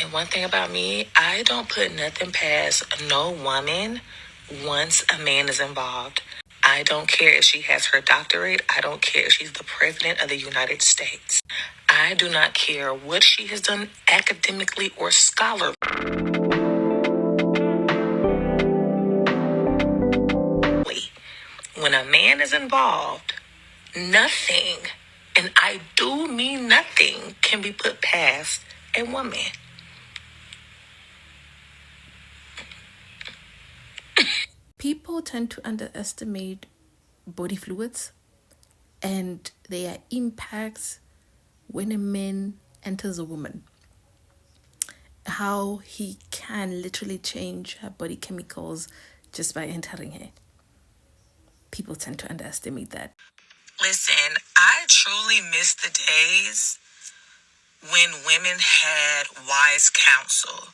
And one thing about me, I don't put nothing past no woman once a man is involved. I don't care if she has her doctorate. I don't care if she's the president of the United States. I do not care what she has done academically or scholarly. When a man is involved, nothing, and I do mean nothing, can be put past a woman. People tend to underestimate body fluids and their impacts when a man enters a woman. How he can literally change her body chemicals just by entering her. People tend to underestimate that. Listen, I truly miss the days when women had wise counsel.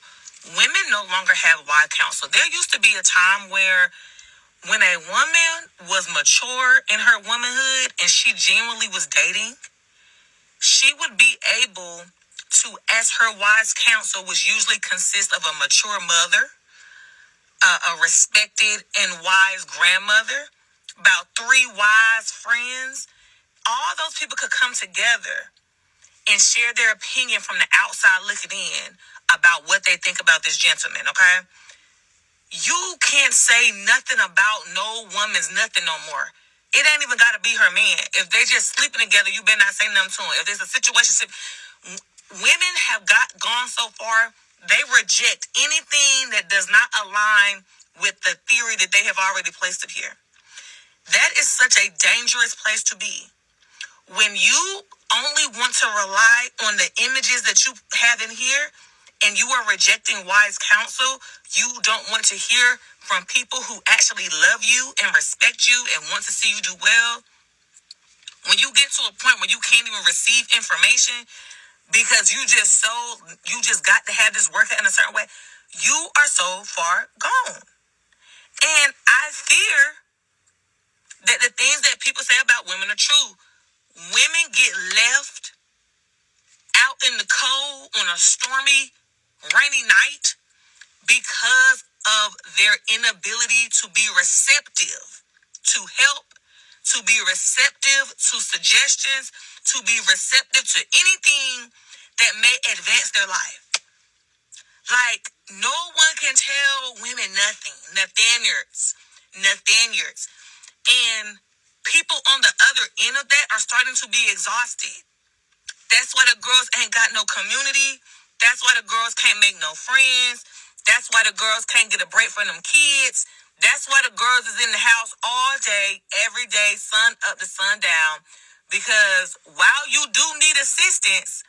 Women no longer have wise counsel. There used to be a time where when a woman was mature in her womanhood and she genuinely was dating, she would be able to, as her wise counsel, which usually consists of a mature mother, a respected and wise grandmother, about 3 wise friends. All those people could come together and share their opinion from the outside looking in about what they think about this gentleman, okay? You can't say nothing about no woman's nothing no more. It ain't even got to be her man. If they just sleeping together, you better not say nothing to him. If there's a situation, women have gone so far, they reject anything that does not align with the theory that they have already placed up here. That is such a dangerous place to be. When you only want to rely on the images that you have in here and you are rejecting wise counsel, you don't want to hear from people who actually love you and respect you and want to see you do well. When you get to a point where you can't even receive information because you just got to have this work in a certain way, you are so far gone. And I fear that the things that people say about women are true. Women get left out in the cold on a stormy, rainy night because of their inability to be receptive to help, to be receptive to suggestions, to be receptive to anything that may advance their life. Like, no one can tell women nothing. Nathaniels. And people on the other end of that are starting to be exhausted. That's why the girls ain't got no community. That's why the girls can't make no friends. That's why the girls can't get a break from them kids. That's why the girls is in the house all day, every day, sun up to sundown. Because while you do need assistance,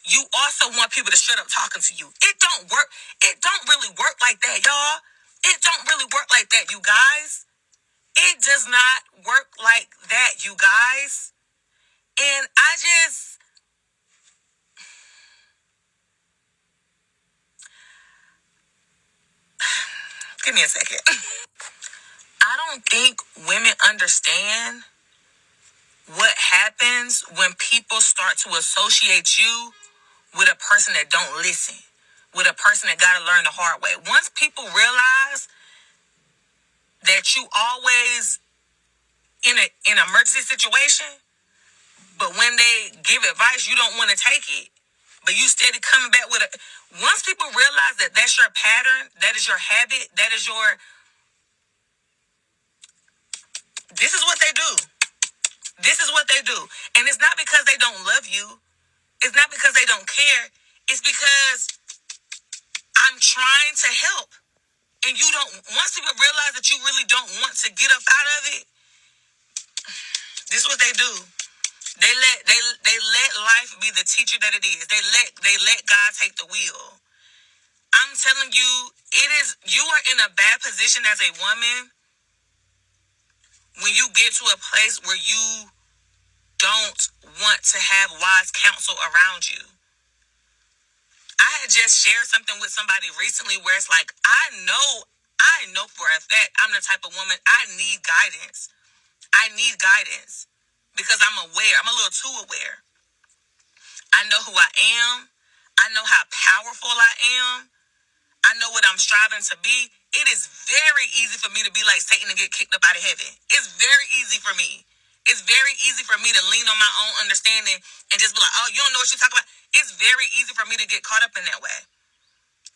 you also want people to shut up talking to you. It don't work. It don't really work like that, y'all. It don't really work like that, you guys. It does not work like that, you guys. And I just... Give me a second. I don't think women understand what happens when people start to associate you with a person that don't listen, with a person that got to learn the hard way. Once people realize that you always in an emergency situation, but when they give advice, you don't want to take it, but you steady coming back with it. Once people realize that that's your pattern, that is your habit, that is your... This is what they do. This is what they do. And it's not because they don't love you. It's not because they don't care. It's because I'm trying to help. And you don't... Once people realize that you really don't want to get up out of it, this is what they do. They let life be the teacher that it is. They let God take the wheel. I'm telling you, you are in a bad position as a woman when you get to a place where you don't want to have wise counsel around you. I had just shared something with somebody recently where it's like, I know for a fact I'm the type of woman, I need guidance. Because I'm aware. I'm a little too aware. I know who I am. I know how powerful I am, I know what I'm striving to be. It is very easy for me to be like Satan and get kicked up out of heaven. It's very easy for me. It's very easy for me to lean on my own understanding and just be like, oh, you don't know what you're talking about. It's very easy for me to get caught up in that way.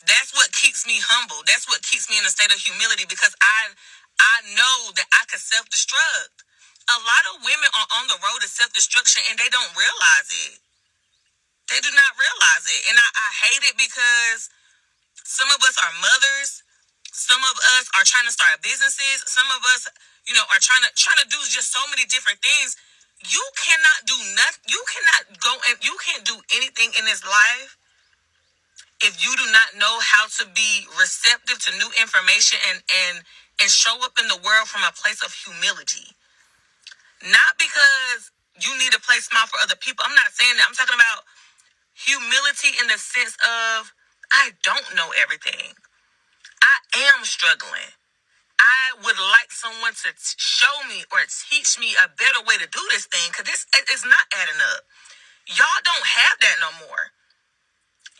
That's what keeps me humble. That's what keeps me in a state of humility, because I know that I could self-destruct. A lot of women are on the road to self-destruction and they don't realize it. They do not realize it. And I hate it because some of us are mothers. Some of us are trying to start businesses. Some of us, are trying to do just so many different things. You cannot do nothing. You cannot go and you can't do anything in this life if you do not know how to be receptive to new information and show up in the world from a place of humility. Not because you need to play small for other people. I'm not saying that. I'm talking about humility in the sense of I don't know everything. I am struggling. I would like someone to show me or teach me a better way to do this thing, because this is not adding up. Y'all don't have that no more.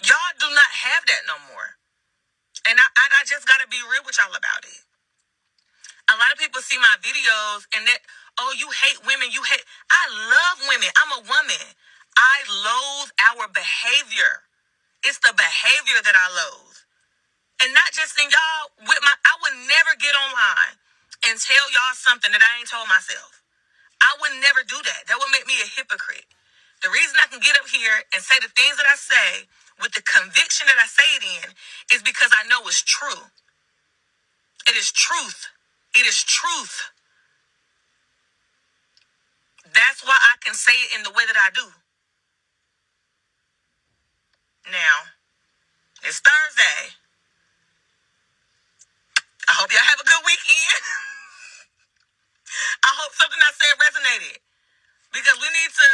Y'all do not have that no more. And I just got to be real with y'all about it. A lot of people see my videos and that, oh, you hate women. I love women. I'm a woman. I loathe our behavior. It's the behavior that I loathe. And not just in y'all, I would never get online and tell y'all something that I ain't told myself. I would never do that. That would make me a hypocrite. The reason I can get up here and say the things that I say with the conviction that I say it in is because I know it's true. It is truth. It is truth. That's why I can say it in the way that I do. Now, it's Thursday. I hope y'all have a good weekend. I hope something I said resonated. Because we need to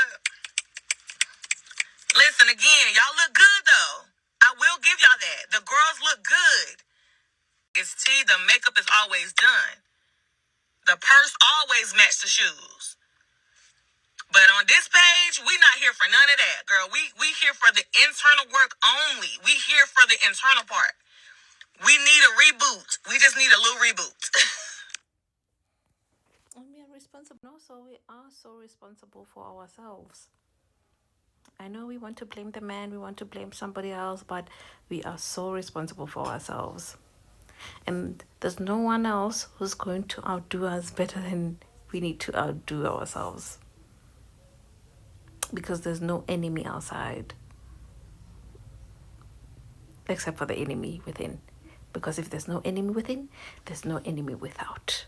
listen again. Y'all look good though. I will give y'all that. The girls look good. It's tea. The makeup is always done. The purse always match the shoes. But on this page, we not here for none of that, girl. We here for the internal work only. We here for the internal part. We need a reboot. We just need a little reboot. And we are responsible. Also, we are so responsible for ourselves. I know we want to blame the man, we want to blame somebody else, but we are so responsible for ourselves. And there's no one else who's going to outdo us better than we need to outdo ourselves. Because there's no enemy outside except for the enemy within. Because if there's no enemy within, there's no enemy without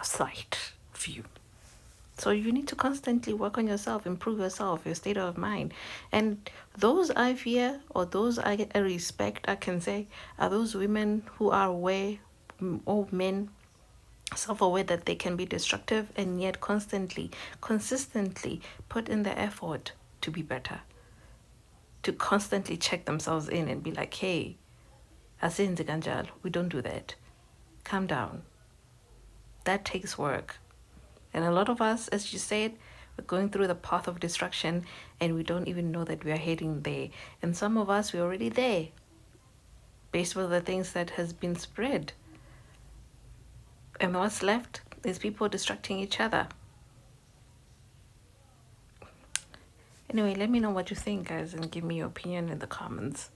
a sight view. So you need to constantly work on yourself, improve yourself, your state of mind. And those I fear, or those I respect, I can say, are those women who are aware, or men, self-aware that they can be destructive and yet consistently put in the effort to be better. To constantly check themselves in and be like, hey, asenze kanjalo, we don't do that. Calm down. That takes work. And a lot of us, as you said, we're going through the path of destruction and we don't even know that we are heading there. And some of us, we're already there based on the things that has been spread. And what's left is people distracting each other. Anyway, let me know what you think, guys, and give me your opinion in the comments.